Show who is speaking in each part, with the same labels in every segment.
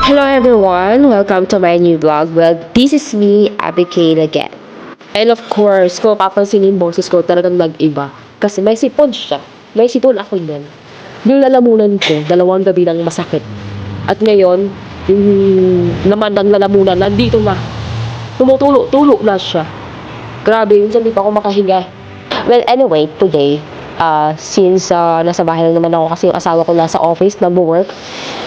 Speaker 1: Hello everyone! Welcome to my new vlog. Well, this is me, Abigail again. And of course, kung papansinin yung boses ko, talagang nag-iba. Kasi may sipon siya. May sipon ako yan. Yung lalamunan ko, 2 gabi nang masakit. At ngayon, yung naman ng lalamunan, nandito na. Tumutulo-tulo na siya. Grabe, minsan di pa ako makahinga. Well, anyway, today, since nasa bahay lang naman ako kasi yung asawa ko nasa office, nag-work,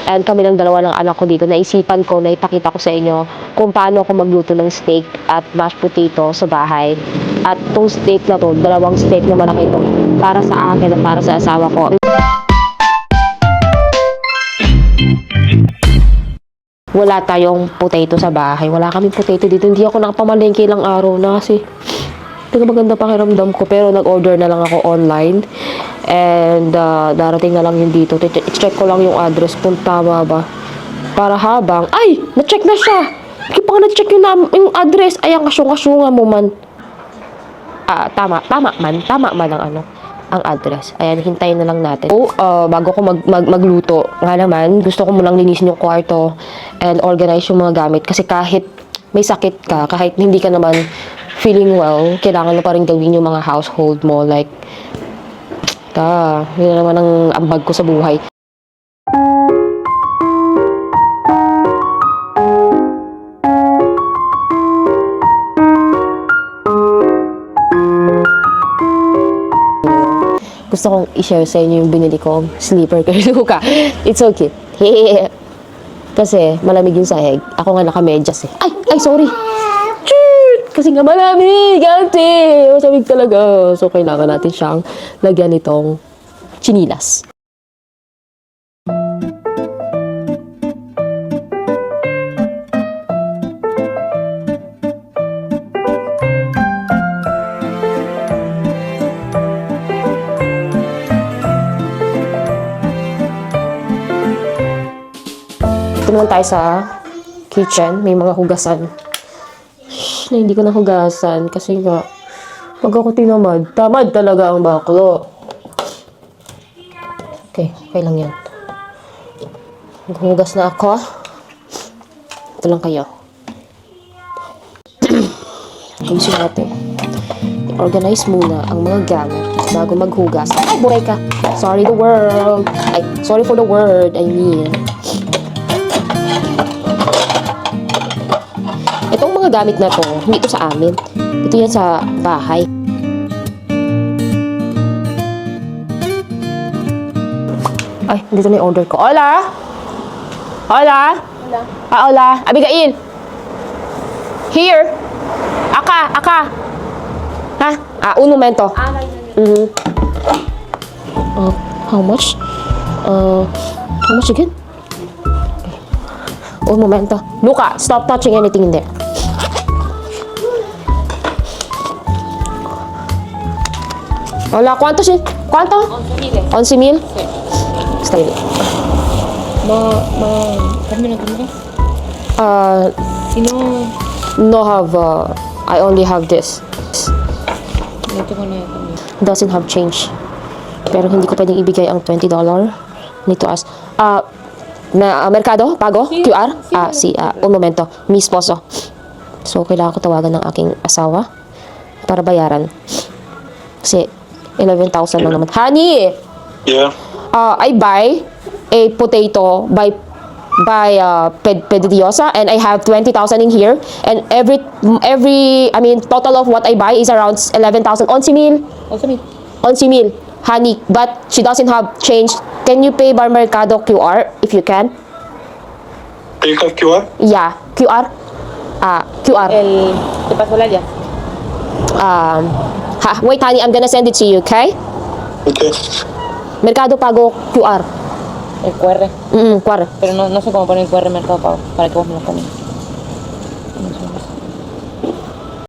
Speaker 1: and kami ng dalawa ng anak ko dito, naisipan ko na ipakita ko sa inyo kung paano ako magluto ng steak at mashed potato sa bahay. At itong steak na to, 2 steak na malaki ito, para sa akin at para sa asawa ko. Wala tayong potato sa bahay. Wala kaming potato dito. Hindi ako nakapamalengke ilang araw na kasi maganda pakiramdam ko, pero nag-order na lang ako online and darating na lang yun dito. I-check ko lang yung address kung tama ba, para habang na-check na siya. Hindi pa nga na-check yung address. Ay, ang kasyong-kasyunga mo man. Tama man ang address. Ayan, hintayin na lang natin. Bago ko magluto, nga naman, gusto ko munang linisin yung kwarto and organize yung mga gamit. Kasi kahit may sakit ka, kahit hindi ka naman feeling well, kailangan mo pa rin gawin yung mga household mo. Like, yun naman ang ambag ko sa buhay. Gusto kong i-share sa inyo yung binili ko sleeper kay Luca. It's okay. Kasi malamig yung sahig. Ako nga naka-medyas eh. Ay, sorry. Kasi nga malamig, ate. Masamig talaga. So, kailangan natin siyang lagyan itong chinilas. Ito naman tayo sa kitchen. May mga hugasan na hindi ko nahugasan kasi nga pag ako tinamad, tamad talaga ang baklo. Okay lang yan. Maghugas na ako. Ito lang kayo. Ayusin natin. I-organize muna ang mga gamit bago maghugas. Buray ka. Sorry for the word. Itong mga gamit na to, hindi ito sa amin. Ito yan sa bahay. Ay, dito na yung order ko. Hola! Hola! Abigail! Here! Aka! Ha? Un momento. How much? How much again? Un momento. Luca, stop touching anything in there. Hola, ¿cuánto? 11,000. Sí. Está bien.
Speaker 2: Cambio la cámara. Si
Speaker 1: No have, I only have this.
Speaker 2: no tengo nada también.
Speaker 1: Doesn't have change. Pero hindi ko pwedeng ibigay ang $20. Need to ask. Mercado? Pago?
Speaker 2: Sí,
Speaker 1: QR?
Speaker 2: sí.
Speaker 1: Un momento. Mi esposo. So, kailangan ko tawagan ng aking asawa para bayaran. Kasi, 11,000 lang naman. Honey!
Speaker 3: Yeah.
Speaker 1: I buy a potato by Pedidiosa and I have 20,000 in here. And total of what I buy is around 11,000. 11,000. 11,000. Honey, but she doesn't have change. Can you pay by Mercado QR if you can?
Speaker 3: Pay with QR?
Speaker 1: Yeah, QR. QR.
Speaker 2: Te paso la ya.
Speaker 1: Wait, honey, I'm gonna send it to you, okay?
Speaker 3: Okay.
Speaker 1: Mercado Pago QR.
Speaker 2: El QR.
Speaker 1: QR.
Speaker 2: Pero no sé cómo poner el QR en Mercado Pago para que vos me lo pones.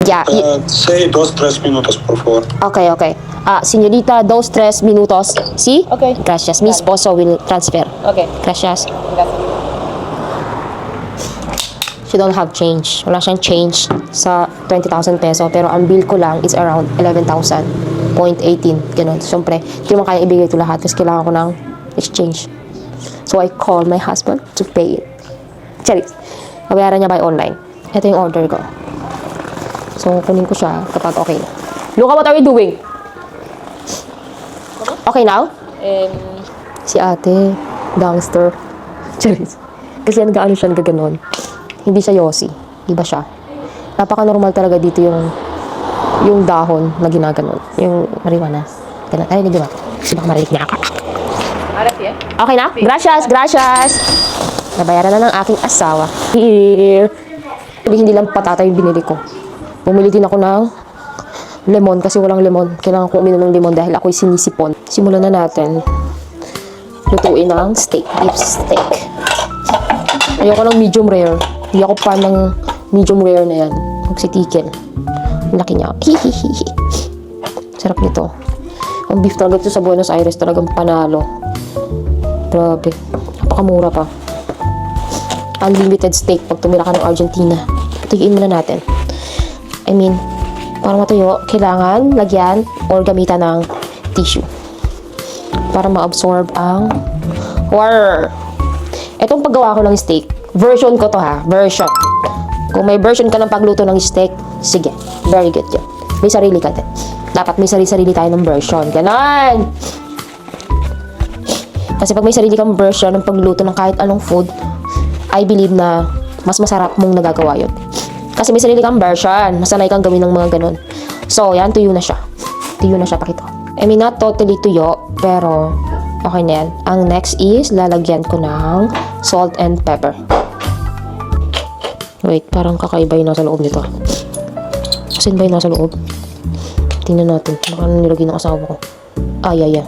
Speaker 1: Yeah.
Speaker 3: Say 2-3 minutos, por favor.
Speaker 1: Okay. Señorita, 2-3 minutos. ¿Sí?
Speaker 2: Okay.
Speaker 1: Gracias. Mi esposo will transfer.
Speaker 2: Okay.
Speaker 1: Gracias.
Speaker 2: Gracias.
Speaker 1: She don't have change. Wala siyang change sa 20,000 peso. Pero ang bill ko lang is around 11,000.18. Ganun. Siyempre, hindi mo kaya ibigay ito lahat kasi kailangan ko ng exchange. So I called my husband to pay it. Charis. Babayaran niya by online. Ito yung order ko. So, kunin ko siya kapag okay na. Luca, what are you doing? Okay now? Si ate, gangster. Charis. Kasi nag-ano siya, nagaganon. Hindi siya yosi. Iba siya. Napaka-normal talaga dito yung dahon na ginaganon. Yung marijuana. Ganun. Ay, hindi ba? Baka marinig niya ako. Okay na? Gracias, gracias. Nabayaran na ng aking asawa. Here. Hindi lang patata yung binili ko. Bumili din ako ng lemon kasi walang lemon. Kailangan ko uminom ng lemon dahil ako'y sinisipon. Simulan na natin. Lutuin ang steak. Beef steak. Ayoko ng medium rare. Hindi ako fan ng medium rare na yan. Magsitikin. Ang laki niya. Hihihihi. Sarap nito. Ang beef talaga ito sa Buenos Aires talagang panalo. Grabe. Napakamura pa. Unlimited steak pag tumira ka ng Argentina. Tugiin muna natin. I mean, para matuyo, kailangan lagyan or gamitan ng tissue. Para ma-absorb ang water. Etong paggawa ko ng steak, version ko to ha. Version. Kung may version ka ng pagluto ng steak, sige. Very good yun. May sarili ka din. Dapat may sarili-sarili tayo ng version. Ganon! Kasi pag may sarili kang version ng pagluto ng kahit anong food, I believe na mas masarap mong nagagawa yun. Kasi may sarili kang version. Masanay kang gawin ng mga ganon. So, yan. Tuyo na siya. Tuyo na siya. Pakita ko. I mean, not totally tuyo. Pero, okay na yan. Ang next is, lalagyan ko ng salt and pepper. Wait, parang kakaiba yung nasa loob nito. Asin ba yung nasa loob? Tingnan natin. Baka nilagay ng asawa ko. Ay.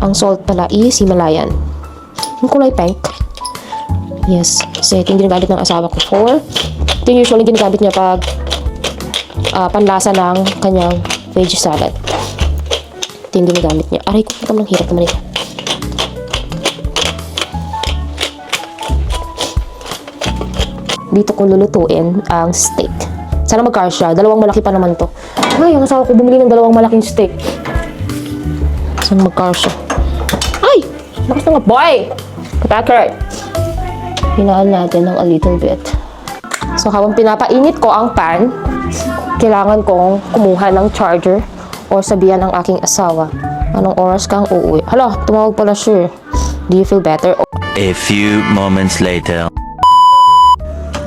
Speaker 1: Ang salt pala is Himalayan. Yung kulay pink. Yes. Kasi ito yung ginagamit ng asawa ko for. Ito yung usually ginagamit niya pag panlasa ng kanyang veggie salad. Ito yung ginagamit niya. Aray ko, ng hirap naman ito. Dito ko lulutuin ang steak. Sana magkasya. Dalawang malaki pa naman to. Ay, ang asawa ko bumili ng dalawang malaking steak. Sana magkasya. Ay! Lakas na nga, boy! Katakert! Hinaan natin ng a little bit. So, habang pinapainit ko ang pan, kailangan kong kumuha ng charger or sabihan ng aking asawa. Anong oras kang uuwi? Hala, tumawag pala siya. Do you feel better?
Speaker 4: A few moments later.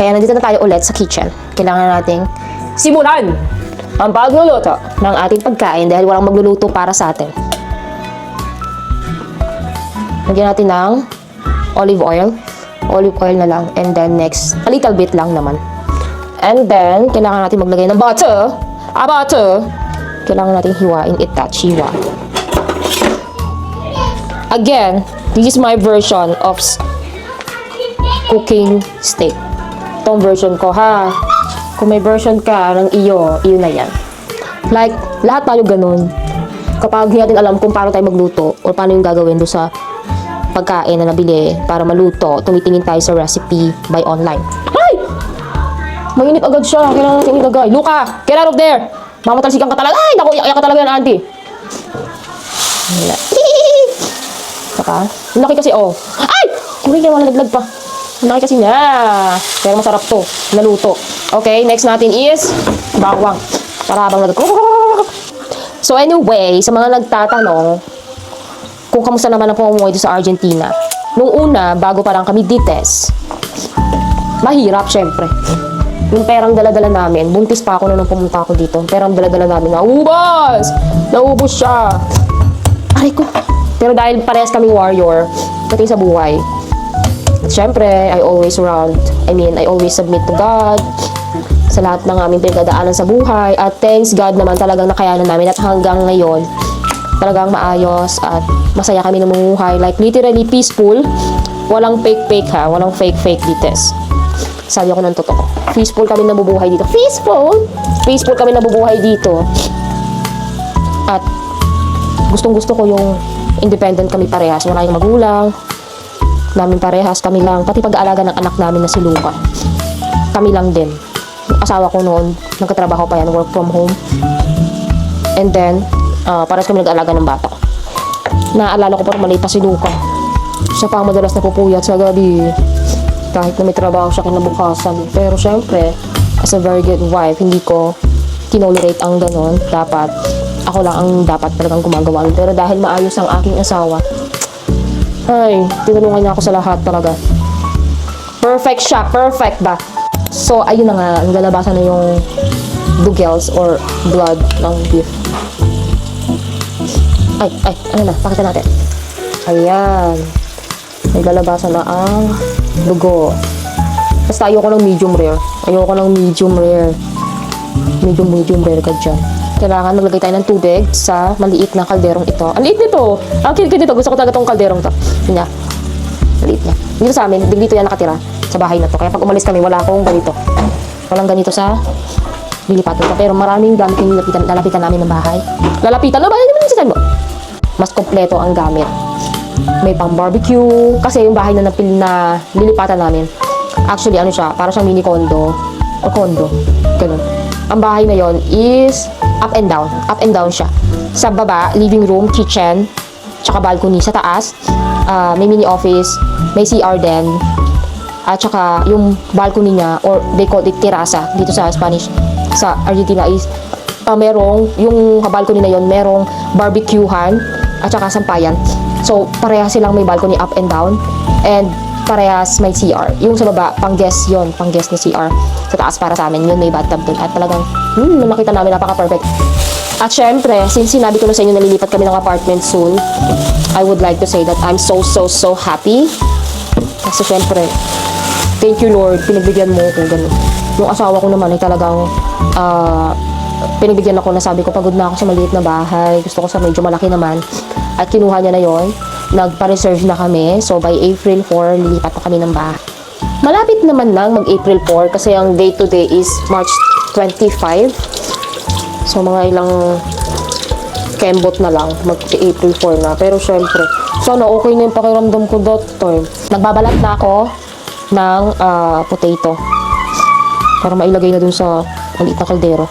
Speaker 1: Kaya nandito na tayo ulit sa kitchen. Kailangan nating simulan ang pagluluto ng ating pagkain dahil walang magluluto para sa atin. Lagyan natin ng olive oil. Olive oil na lang. And then next, a little bit lang naman. And then, kailangan natin maglagay ng butter. Butter! Kailangan natin hiwain hiwa. Again, this is my version of cooking steak. Itong version ko ha. Kung may version ka ng iyo na yan. Like, lahat tayo ganun. Kapag hindi natin alam kung paano tayo magluto o paano yung gagawin doon sa pagkain na nabili para maluto, tumitingin tayo sa recipe by online. Ay! Mainit agad siya. Kailangan natin ilagay. Luca! Get out of there! Mamatalsikan ka talaga. Ay! Naku, iyak ka talaga yan, auntie. Wala. Saka, yung laki kasi, oh. Ay! Kurin ka, malaglag pa. Yung laki kasi niya. Pero masarap to. Naluto. Okay, next natin is bawang. Para habang So anyway, sa mga nagtatanong kung kamusta naman ang pamumuhay dito sa Argentina. Nung una, bago pa lang kami dites, mahirap syempre. Yung perang dala-dala namin, buntis pa ako nung pumunta ako dito. Perang dala-dala namin, naubos siya. Aray ko. Pero dahil parehas kami warrior, pati sa buhay. At syempre, I always submit to God sa lahat ng aming pinagdadaanan sa buhay. At thanks God naman talagang nakayanan namin at hanggang ngayon, talagang maayos at masaya kami namumuhay. Like literally peaceful. Walang fake ha. Walang fake dites. Sabi ako ng totoo. Peaceful kami nabubuhay dito. Peaceful kami nabubuhay dito. At gustong-gusto ko yung independent kami parehas. Wala yung magulang. Namin parehas. Kami lang. Pati pag-aalaga ng anak namin na si Luca. Kami lang din. Yung asawa ko noon, nagkatrabaho pa yan. Work from home. And then, parehas kami nag-aalaga ng bata. Naaalala ko parang maliit pa si Luca. Siya pa ang madalas na pupuyat sa gabi. Kahit na may trabaho siya kinabukasan. Pero syempre, as a very good wife, hindi ko tinolerate ang ganon. Dapat, ako lang ang dapat talagang gumagawa. Pero dahil maayos ang aking asawa, ay, tinulungan niya ako sa lahat talaga. Perfect siya. Perfect ba? So, ayun na nga. Ang lalabasan na yung bugels or blood ng beef. Ay, ano na? Pakita natin. Ayan. May lalabasan na ang dugo. Basta ayoko ng medium rare. Ayoko ng medium rare. Medium rare ka dyan. Kailangan maglagay tayo ng tubig sa maliit na kalderong ito. Ang liit nito. Ang cute nito. Gusto ko talaga tong kalderong to. Yun nga. Maliit na. Dito sa amin, dito yan nakatira. Sa bahay na to. Kaya pag umalis kami, wala akong ganito. Walang ganito sa lilipat nito. Pero maraming gamit yung lalapitan namin ng bahay. Lalapitan na ba? Ano naman mo? Mas kompleto ang gamit. May pang barbecue. Kasi yung bahay na lilipatan namin. Actually, ano siya? Para siyang mini condo. O condo. Ganun. Ang bahay na yon is up and down. Up and down siya. Sa baba, living room, kitchen, tsaka balcony. Sa taas, may mini office, may CR din. At tsaka yung balcony niya, or they call it terraza, dito sa Spanish, sa Argentina is, merong, yung balcony na yon merong barbecuehan, at tsaka sampayan. So, parehas silang may balcony up and down. And parehas may CR. Yung sa baba, pang-guest yun. Pang-guest na CR. Sa taas para sa amin, yun may bathtub dun. At talagang, nakita namin, napaka-perfect. At syempre, since sinabi ko na sa inyo, nalilipat kami ng apartment soon, I would like to say that I'm so happy. Kasi syempre, thank you Lord, pinagbigyan mo ako ganun. Yung asawa ko naman ay talagang, pinagbigyan ako na sabi ko, pagod na ako sa maliit na bahay. Gusto ko sa medyo malaki naman. At kinuha niya na yon. Nagpa-reserve na kami. So, by April 4, lilipat na kami ng bahay. Malapit naman lang mag-April 4 kasi ang day to day is March 25. So, mga ilang kembot na lang. Mag-April 4 na. Pero, syempre, sana okay na yung pakiramdam ko that time. Nagbabalat na ako ng potato. Para mailagay na dun sa maliit na kaldero.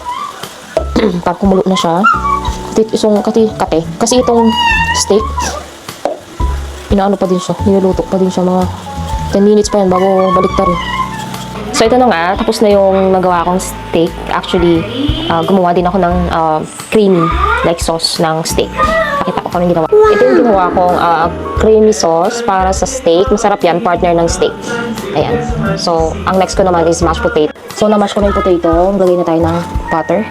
Speaker 1: Para kumulo na siya. Kate. Kasi itong steak, inaano pa din siya, niluluto pa din siya, mga 10 minutes pa yan bago baliktarin. So ito na nga, tapos na yung nagawa kong steak. Actually, gumawa din ako ng creamy like sauce ng steak. Pakita ko kung anong ginawa. Ito yung ginawa kong creamy sauce para sa steak. Masarap yan, partner ng steak. Ayan. So, ang next ko naman is mashed potato. So, na-mash ko na yung potato. Maglagay na tayo ng butter.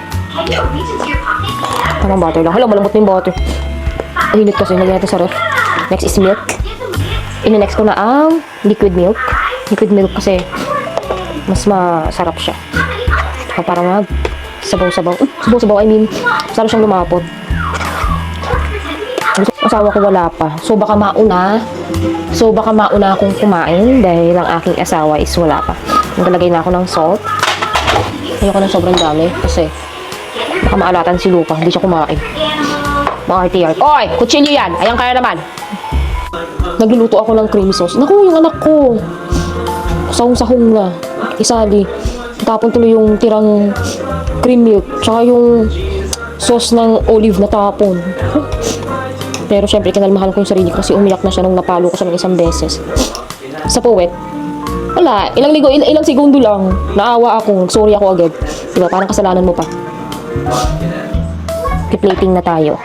Speaker 1: Tamang butter lang. Hala, malambot na yung butter. Init kasi, nagyan natin sa ref. Next is milk. Next ko na ang liquid milk. Liquid milk kasi mas masarap siya. Para sabaw-sabaw. Sabaw-sabaw, I mean, masarap siyang lumapot. Asawa ko wala pa. So baka mauna akong kumain dahil ang aking asawa is wala pa. Naglalagay na ako ng salt. Ayoko ng sobrang dami kasi baka maalatan si Luca. Hindi siya kumain. Mga RTR. Oy! Kutsilyo yan! Ayan kaya naman! Nagluluto ako ng creamy sauce. Naku, yung anak ko! Sahong-sahong na. Isali. Tapon tuloy yung tirang cream milk. Tsaka yung sauce ng olive na tapon. Pero syempre, kinalmahan ko yung sarili kasi umiyak na siya nung napalo ko siya ng isang beses. Sa puwet. Wala. Ilang segundo lang. Naawa ako. Sorry ako agad. Diba? Parang kasalanan mo pa. Plating na tayo.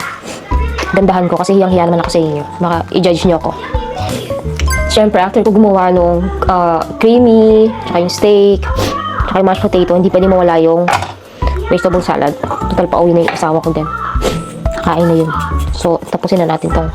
Speaker 1: Gandahan ko kasi hiyang-hiya naman ako sa inyo. Baka i-judge nyo ako. Siyempre, after ko gumawa nung creamy, tsaka yung steak, tsaka yung mashed potato, hindi pwede mawala yung vegetable salad. Total pa uwi na yung asawa ko din. Kain na yun. So, tapusin na natin tong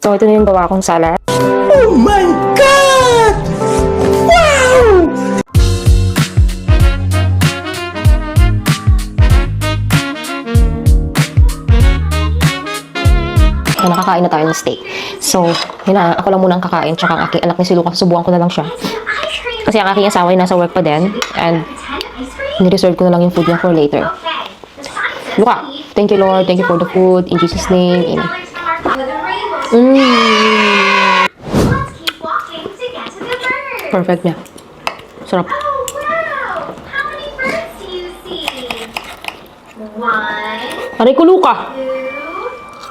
Speaker 1: So, ito na yung gawa kong salad.
Speaker 5: Oh my God! Wow!
Speaker 1: So, nakakain na tayo ng steak. So, yun na, ako lang muna ang kakain. Tsaka ang aking anak ni si Luca, subukan ko na lang siya. Kasi ang aking asawa ay nasa work pa din. And, ni-reserve ko na lang yung food niya for later. Luca, thank you Lord. Thank you for the food. In Jesus' name, amen.
Speaker 6: Let's keep walking to get to the bird.
Speaker 1: Perfect niya. Sarap.
Speaker 6: Oh, wow. How many birds do you see? 1,
Speaker 1: Aray ko, Luka.
Speaker 6: 2,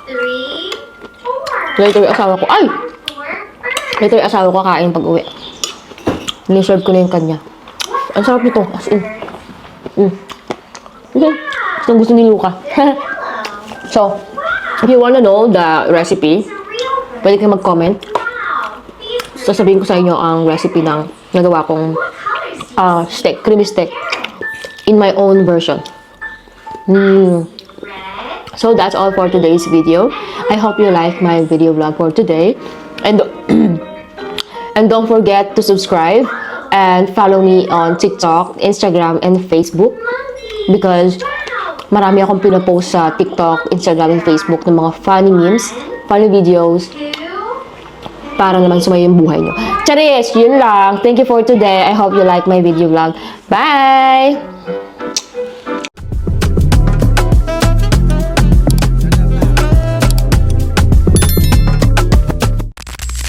Speaker 6: 3, 4.
Speaker 1: Later yung asawa ko. Ay!
Speaker 6: 4 birds.
Speaker 1: Later yung asawa ko kakain pag uwi. Niserve ko na yung kanya. Ang sarap nito. As in. Okay. Ito ang gusto ni Luka. So, if you wanna know the recipe,
Speaker 6: It's a real bird.
Speaker 1: pwede kayo mag-comment.
Speaker 6: Wow. These
Speaker 1: Sasabihin ko sa inyo ang recipe ng nagawa kong
Speaker 6: colors do you
Speaker 1: steak, creamy steak. In my own version.
Speaker 6: red,
Speaker 1: So that's all for today's video. I hope you like my video vlog for today. And and don't forget to subscribe and follow me on TikTok, Instagram, and Facebook.
Speaker 6: monkey.
Speaker 1: Because marami akong pinapost sa TikTok, Instagram, and Facebook ng mga funny memes, funny videos,
Speaker 6: 2,
Speaker 1: para naman sumayo yung buhay nyo. Charis! Yun lang. Thank you for today. I hope you like my video vlog. Bye!